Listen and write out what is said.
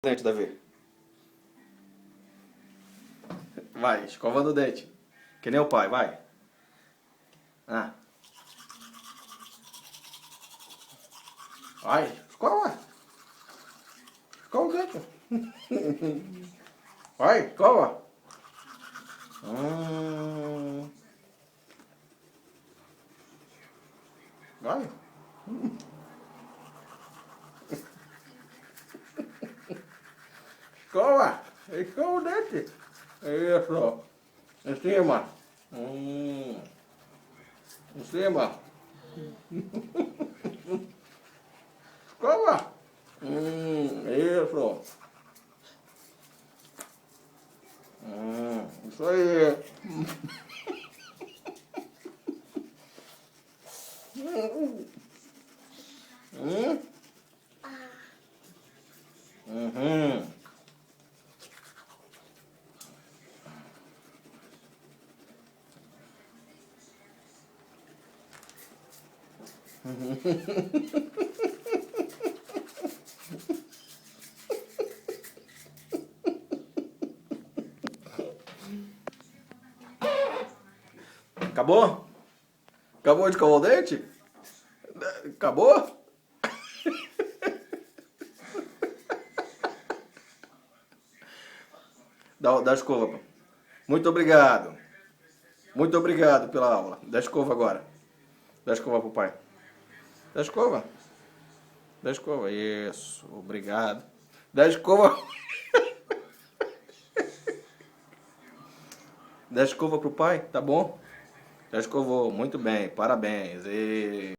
Dente, Davi. Vai, escovando o dente. Que nem o pai, vai. Ah. Vai, escova. Escova o dente. Vai, escova. Vai. Escova. Escova o dente. Isso. Em cima. Em cima. Escova. Isso. Isso aí. Hum. Uhum. Acabou? Acabou de escovar o dente? Acabou? Dá a escova. Pô. Muito obrigado. Muito obrigado pela aula. Dá a escova agora. Dá a escova pro pai. Dá a escova. Dá a escova. Isso. Obrigado. Dá a escova. Dá a escova pro pai, tá bom? Já escovou. Muito bem. Parabéns.